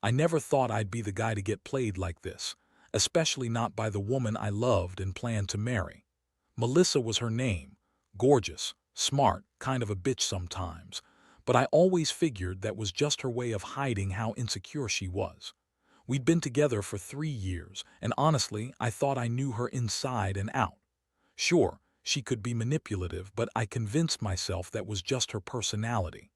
I never thought I'd be the guy to get played like this, especially not by the woman I loved and planned to marry. Melissa was her name, gorgeous, smart, kind of a bitch sometimes, but I always figured that was just her way of hiding how insecure she was. We'd been together for 3 years, and honestly, I thought I knew her inside and out. Sure, she could be manipulative, but I convinced myself that was just her personality.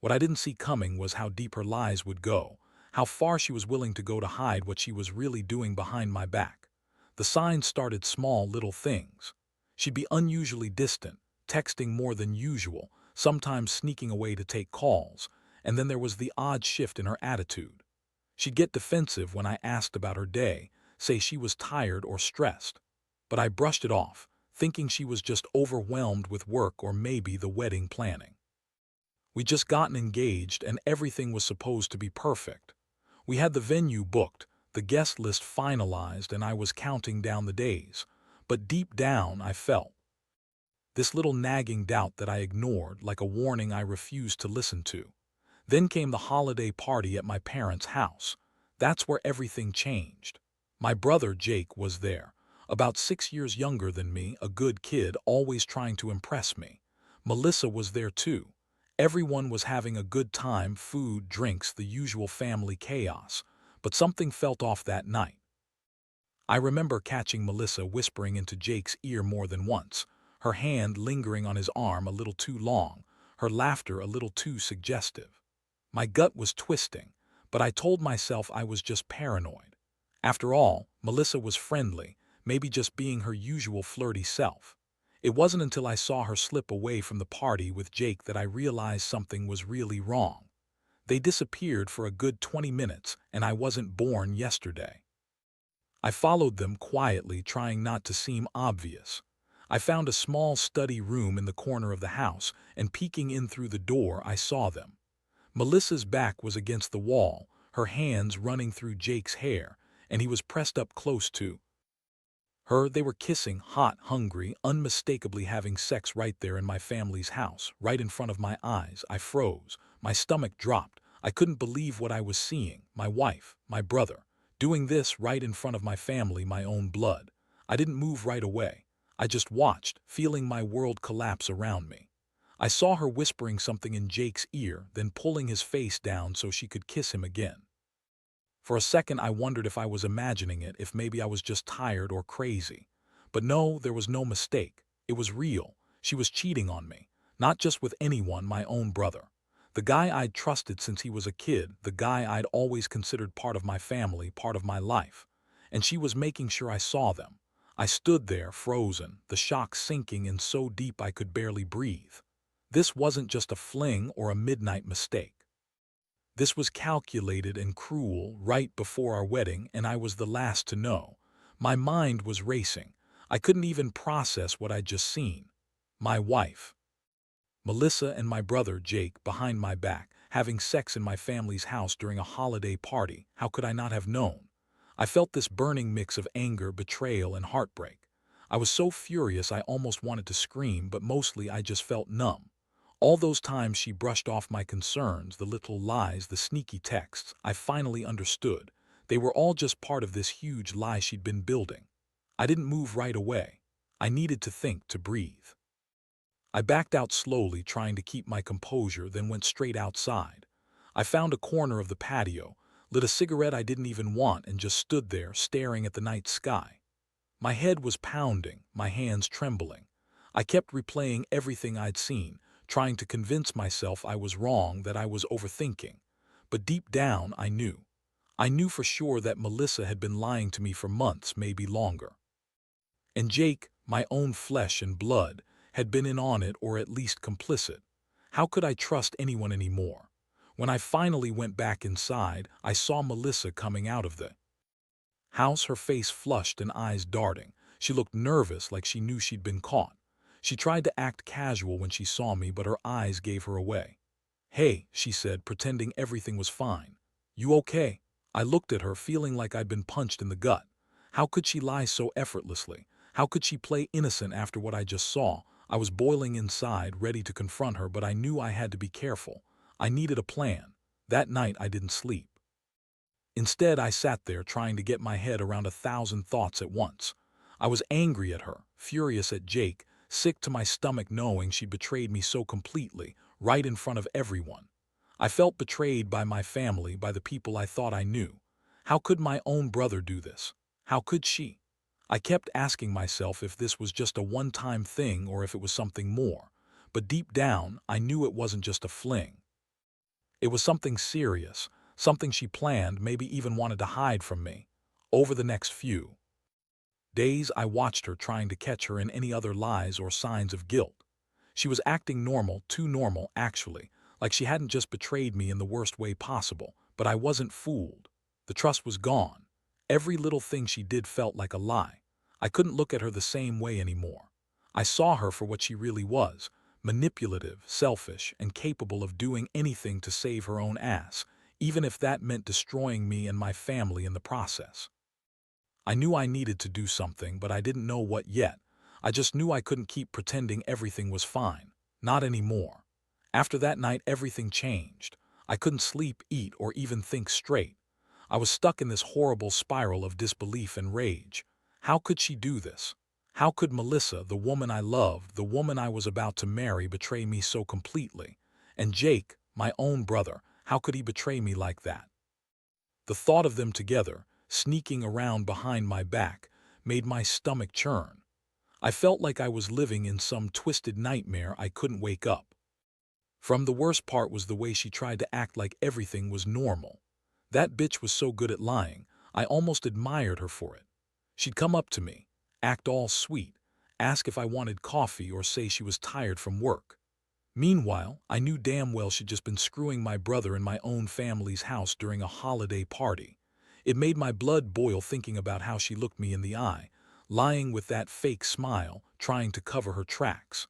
What I didn't see coming was how deep her lies would go, how far she was willing to go to hide what she was really doing behind my back. The signs started small little things. She'd be unusually distant, texting more than usual, sometimes sneaking away to take calls, and then there was the odd shift in her attitude. She'd get defensive when I asked about her day, say she was tired or stressed. But I brushed it off, thinking she was just overwhelmed with work or maybe the wedding planning. We'd just gotten engaged and everything was supposed to be perfect. We had the venue booked, the guest list finalized, and I was counting down the days. But deep down, I felt this little nagging doubt that I ignored, like a warning I refused to listen to. Then came the holiday party at my parents' house. That's where everything changed. My brother Jake was there, about 6 years younger than me, a good kid, always trying to impress me. Melissa was there too. Everyone was having a good time, food, drinks, the usual family chaos. But something felt off that night. I remember catching Melissa whispering into Jake's ear more than once, her hand lingering on his arm a little too long, her laughter a little too suggestive. My gut was twisting, but I told myself I was just paranoid. After all, Melissa was friendly, maybe just being her usual flirty self. It wasn't until I saw her slip away from the party with Jake that I realized something was really wrong. They disappeared for a good 20 minutes, and I wasn't born yesterday. I followed them quietly, trying not to seem obvious. I found a small study room in the corner of the house, and peeking in through the door, I saw them. Melissa's back was against the wall, her hands running through Jake's hair, and he was pressed up close to her. They were kissing, hot, hungry, unmistakably having sex right there in my family's house, right in front of my eyes. I froze. My stomach dropped. I couldn't believe what I was seeing. My wife, my brother, doing this right in front of my family, my own blood. I didn't move right away. I just watched, feeling my world collapse around me. I saw her whispering something in Jake's ear, then pulling his face down so she could kiss him again. For a second I wondered if I was imagining it, if maybe I was just tired or crazy. But no, there was no mistake. It was real. She was cheating on me. Not just with anyone, my own brother. The guy I'd trusted since he was a kid, the guy I'd always considered part of my family, part of my life. And she was making sure I saw them. I stood there, frozen, the shock sinking in so deep I could barely breathe. This wasn't just a fling or a midnight mistake. This was calculated and cruel right before our wedding, and I was the last to know. My mind was racing. I couldn't even process what I'd just seen. My wife, Melissa, and my brother Jake behind my back, having sex in my family's house during a holiday party. How could I not have known? I felt this burning mix of anger, betrayal, and heartbreak. I was so furious I almost wanted to scream, but mostly I just felt numb. All those times she brushed off my concerns, the little lies, the sneaky texts, I finally understood. They were all just part of this huge lie she'd been building. I didn't move right away. I needed to think, to breathe. I backed out slowly, trying to keep my composure, then went straight outside. I found a corner of the patio, lit a cigarette I didn't even want, and just stood there, staring at the night sky. My head was pounding, my hands trembling. I kept replaying everything I'd seen, trying to convince myself I was wrong, that I was overthinking. But deep down, I knew. I knew for sure that Melissa had been lying to me for months, maybe longer. And Jake, my own flesh and blood, had been in on it, or at least complicit. How could I trust anyone anymore? When I finally went back inside, I saw Melissa coming out of the house, her face flushed and eyes darting. She looked nervous, like she knew she'd been caught. She tried to act casual when she saw me, but her eyes gave her away. "Hey," she said, pretending everything was fine. "You okay?" I looked at her, feeling like I'd been punched in the gut. How could she lie so effortlessly? How could she play innocent after what I just saw? I was boiling inside, ready to confront her, but I knew I had to be careful. I needed a plan. That night I didn't sleep. Instead, I sat there trying to get my head around 1,000 thoughts at once. I was angry at her, furious at Jake, sick to my stomach knowing she betrayed me so completely, right in front of everyone. I felt betrayed by my family, by the people I thought I knew. How could my own brother do this? How could she? I kept asking myself if this was just a one-time thing or if it was something more. But deep down, I knew it wasn't just a fling. It was something serious, something she planned, maybe even wanted to hide from me. Over the next few days, I watched her, trying to catch her in any other lies or signs of guilt. She was acting normal, too normal, actually, like she hadn't just betrayed me in the worst way possible, but I wasn't fooled. The trust was gone. Every little thing she did felt like a lie. I couldn't look at her the same way anymore. I saw her for what she really was: manipulative, selfish, and capable of doing anything to save her own ass, even if that meant destroying me and my family in the process. I knew I needed to do something, but I didn't know what yet. I just knew I couldn't keep pretending everything was fine. Not anymore. After that night, everything changed. I couldn't sleep, eat, or even think straight. I was stuck in this horrible spiral of disbelief and rage. How could she do this? How could Melissa, the woman I loved, the woman I was about to marry, betray me so completely? And Jake, my own brother, how could he betray me like that? The thought of them together, sneaking around behind my back, made my stomach churn. I felt like I was living in some twisted nightmare I couldn't wake up from. The worst part was the way she tried to act like everything was normal. That bitch was so good at lying, I almost admired her for it. She'd come up to me, act all sweet, ask if I wanted coffee or say she was tired from work. Meanwhile, I knew damn well she'd just been screwing my brother in my own family's house during a holiday party. It made my blood boil thinking about how she looked me in the eye, lying with that fake smile, trying to cover her tracks.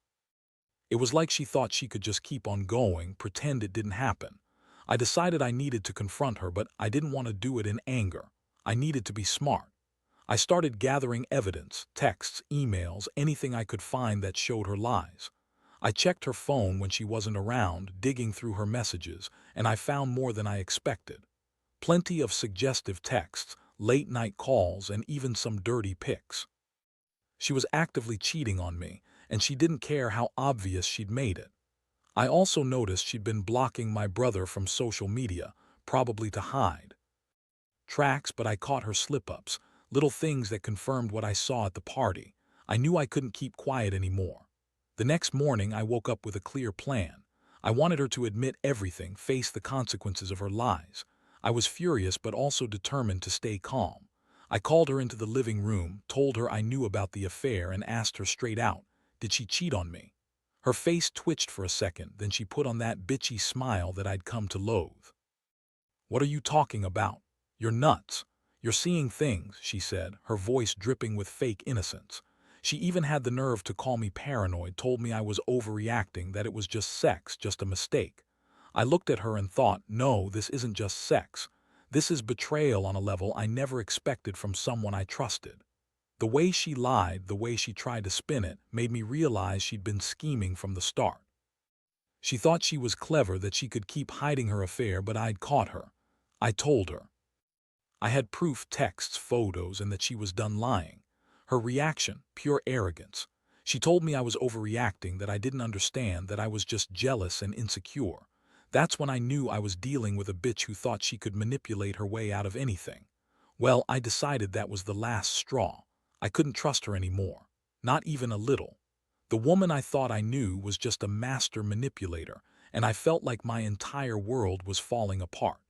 It was like she thought she could just keep on going, pretend it didn't happen. I decided I needed to confront her, but I didn't want to do it in anger. I needed to be smart. I started gathering evidence, texts, emails, anything I could find that showed her lies. I checked her phone when she wasn't around, digging through her messages, and I found more than I expected. Plenty of suggestive texts, late-night calls, and even some dirty pics. She was actively cheating on me, and she didn't care how obvious she'd made it. I also noticed she'd been blocking my brother from social media, probably to hide tracks, but I caught her slip-ups, little things that confirmed what I saw at the party. I knew I couldn't keep quiet anymore. The next morning, I woke up with a clear plan. I wanted her to admit everything, face the consequences of her lies. I was furious but also determined to stay calm. I called her into the living room, told her I knew about the affair, and asked her straight out, did she cheat on me? Her face twitched for a second, then she put on that bitchy smile that I'd come to loathe. "What are you talking about? You're nuts. You're seeing things," she said, her voice dripping with fake innocence. She even had the nerve to call me paranoid, told me I was overreacting, that it was just sex, just a mistake. I looked at her and thought, no, this isn't just sex. This is betrayal on a level I never expected from someone I trusted. The way she lied, the way she tried to spin it, made me realize she'd been scheming from the start. She thought she was clever, that she could keep hiding her affair, but I'd caught her. I told her. I had proof, texts, photos, and that she was done lying. Her reaction, pure arrogance. She told me I was overreacting, that I didn't understand, that I was just jealous and insecure. That's when I knew I was dealing with a bitch who thought she could manipulate her way out of anything. Well, I decided that was the last straw. I couldn't trust her anymore. Not even a little. The woman I thought I knew was just a master manipulator, and I felt like my entire world was falling apart.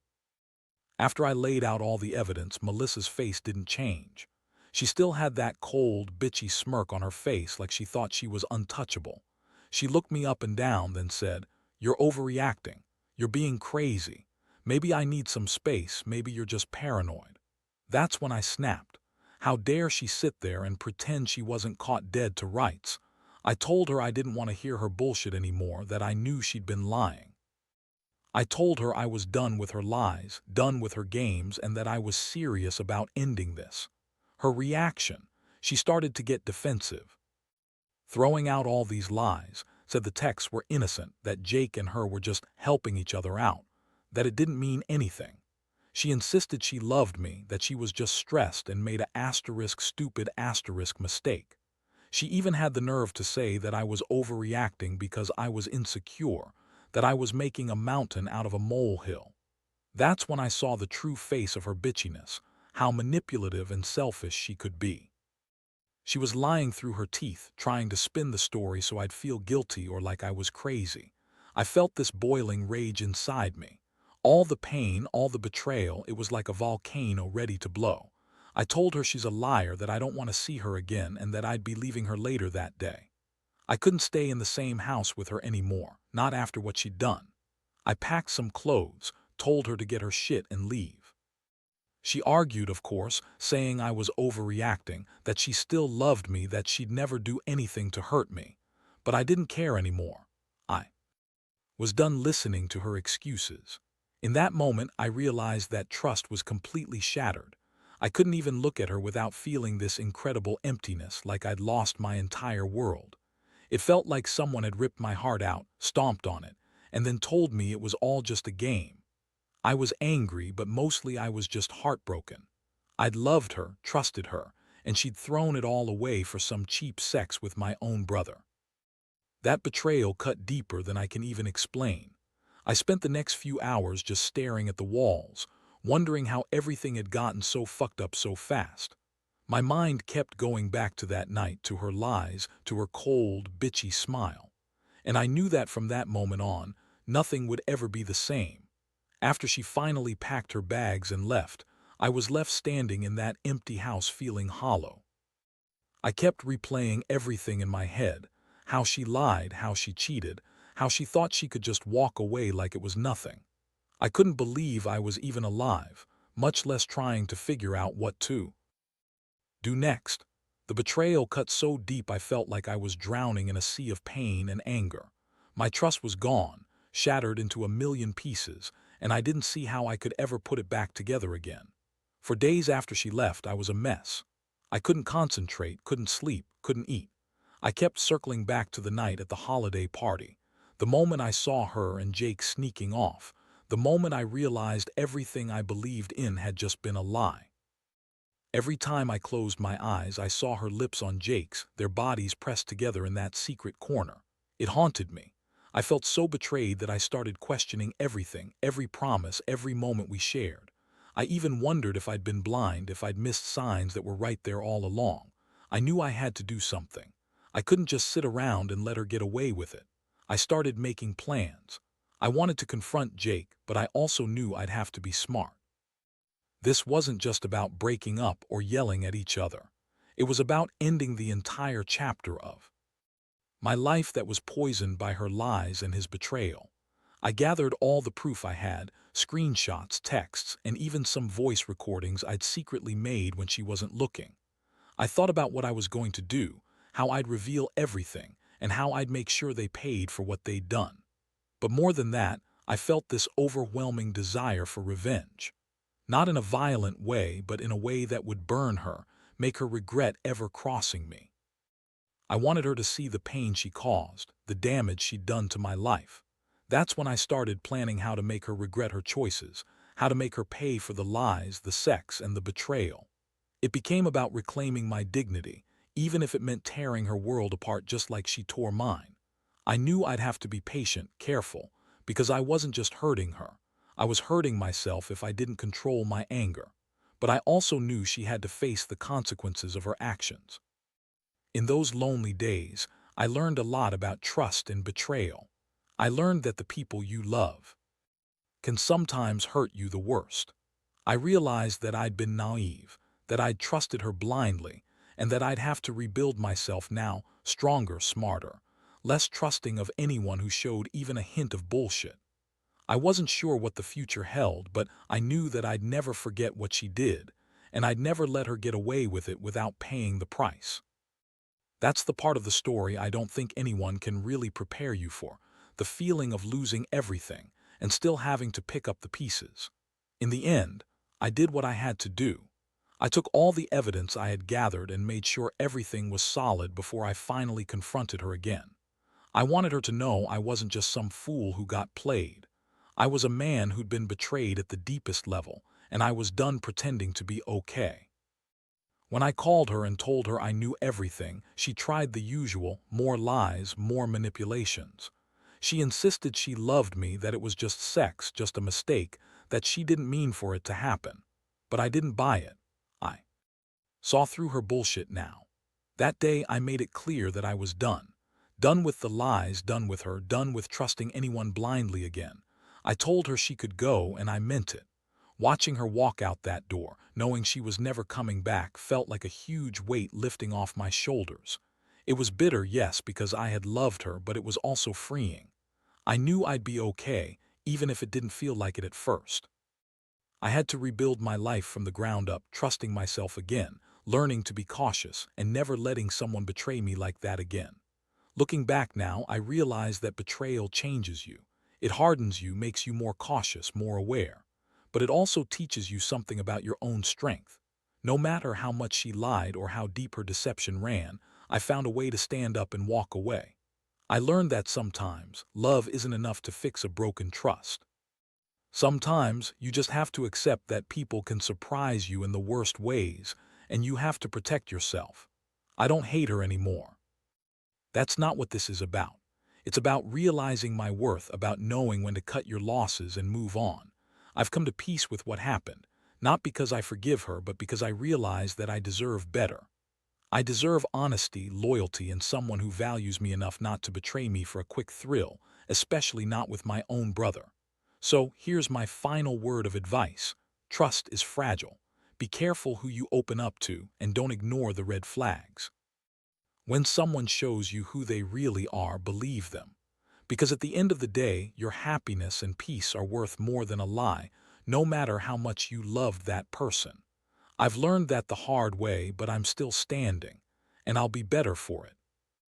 After I laid out all the evidence, Melissa's face didn't change. She still had that cold, bitchy smirk on her face, like she thought she was untouchable. She looked me up and down, then said, "You're overreacting. You're being crazy. Maybe I need some space, maybe you're just paranoid." That's when I snapped. How dare she sit there and pretend she wasn't caught dead to rights? I told her I didn't want to hear her bullshit anymore, that I knew she'd been lying. I told her I was done with her lies, done with her games, and that I was serious about ending this. Her reaction, she started to get defensive. Throwing out all these lies, said the texts were innocent, that Jake and her were just helping each other out, that it didn't mean anything. She insisted she loved me, that she was just stressed and made a stupid mistake. She even had the nerve to say that I was overreacting because I was insecure, that I was making a mountain out of a molehill. That's when I saw the true face of her bitchiness, how manipulative and selfish she could be. She was lying through her teeth, trying to spin the story so I'd feel guilty or like I was crazy. I felt this boiling rage inside me. All the pain, all the betrayal, it was like a volcano ready to blow. I told her she's a liar, that I don't want to see her again, and that I'd be leaving her later that day. I couldn't stay in the same house with her anymore, not after what she'd done. I packed some clothes, told her to get her shit and leave. She argued, of course, saying I was overreacting, that she still loved me, that she'd never do anything to hurt me. But I didn't care anymore. I was done listening to her excuses. In that moment, I realized that trust was completely shattered. I couldn't even look at her without feeling this incredible emptiness, like I'd lost my entire world. It felt like someone had ripped my heart out, stomped on it, and then told me it was all just a game. I was angry, but mostly I was just heartbroken. I'd loved her, trusted her, and she'd thrown it all away for some cheap sex with my own brother. That betrayal cut deeper than I can even explain. I spent the next few hours just staring at the walls, wondering how everything had gotten so fucked up so fast. My mind kept going back to that night, to her lies, to her cold, bitchy smile. And I knew that from that moment on, nothing would ever be the same. After she finally packed her bags and left, I was left standing in that empty house feeling hollow. I kept replaying everything in my head, how she lied, how she cheated, how she thought she could just walk away like it was nothing. I couldn't believe I was even alive, much less trying to figure out what to do next. The betrayal cut so deep I felt like I was drowning in a sea of pain and anger. My trust was gone, shattered into a million pieces, and I didn't see how I could ever put it back together again. For days after she left, I was a mess. I couldn't concentrate, couldn't sleep, couldn't eat. I kept circling back to the night at the holiday party, the moment I saw her and Jake sneaking off, the moment I realized everything I believed in had just been a lie. Every time I closed my eyes, I saw her lips on Jake's, their bodies pressed together in that secret corner. It haunted me. I felt so betrayed that I started questioning everything, every promise, every moment we shared. I even wondered if I'd been blind, if I'd missed signs that were right there all along. I knew I had to do something. I couldn't just sit around and let her get away with it. I started making plans. I wanted to confront Jake, but I also knew I'd have to be smart. This wasn't just about breaking up or yelling at each other. It was about ending the entire chapter of my life that was poisoned by her lies and his betrayal. I gathered all the proof I had, screenshots, texts, and even some voice recordings I'd secretly made when she wasn't looking. I thought about what I was going to do, how I'd reveal everything, and how I'd make sure they paid for what they'd done. But more than that, I felt this overwhelming desire for revenge. Not in a violent way, but in a way that would burn her, make her regret ever crossing me. I wanted her to see the pain she caused, the damage she'd done to my life. That's when I started planning how to make her regret her choices, how to make her pay for the lies, the sex, and the betrayal. It became about reclaiming my dignity, even if it meant tearing her world apart just like she tore mine. I knew I'd have to be patient, careful, because I wasn't just hurting her. I was hurting myself if I didn't control my anger. But I also knew she had to face the consequences of her actions. In those lonely days, I learned a lot about trust and betrayal. I learned that the people you love can sometimes hurt you the worst. I realized that I'd been naive, that I'd trusted her blindly, and that I'd have to rebuild myself now, stronger, smarter, less trusting of anyone who showed even a hint of bullshit. I wasn't sure what the future held, but I knew that I'd never forget what she did, and I'd never let her get away with it without paying the price. That's the part of the story I don't think anyone can really prepare you for, the feeling of losing everything and still having to pick up the pieces. In the end, I did what I had to do. I took all the evidence I had gathered and made sure everything was solid before I finally confronted her again. I wanted her to know I wasn't just some fool who got played. I was a man who'd been betrayed at the deepest level, and I was done pretending to be okay. When I called her and told her I knew everything, she tried the usual, more lies, more manipulations. She insisted she loved me, that it was just sex, just a mistake, that she didn't mean for it to happen. But I didn't buy it. I saw through her bullshit now. That day I made it clear that I was done. Done with the lies, done with her, done with trusting anyone blindly again. I told her she could go, and I meant it. Watching her walk out that door, knowing she was never coming back, felt like a huge weight lifting off my shoulders. It was bitter, yes, because I had loved her, but it was also freeing. I knew I'd be okay, even if it didn't feel like it at first. I had to rebuild my life from the ground up, trusting myself again, learning to be cautious, and never letting someone betray me like that again. Looking back now, I realize that betrayal changes you. It hardens you, makes you more cautious, more aware. But it also teaches you something about your own strength. No matter how much she lied or how deep her deception ran, I found a way to stand up and walk away. I learned that sometimes love isn't enough to fix a broken trust. Sometimes you just have to accept that people can surprise you in the worst ways, and you have to protect yourself. I don't hate her anymore. That's not what this is about. It's about realizing my worth, about knowing when to cut your losses and move on. I've come to peace with what happened, not because I forgive her, but because I realize that I deserve better. I deserve honesty, loyalty, and someone who values me enough not to betray me for a quick thrill, especially not with my own brother. So here's my final word of advice. Trust is fragile. Be careful who you open up to, and don't ignore the red flags. When someone shows you who they really are, believe them. Because at the end of the day, your happiness and peace are worth more than a lie, no matter how much you loved that person. I've learned that the hard way, but I'm still standing, and I'll be better for it.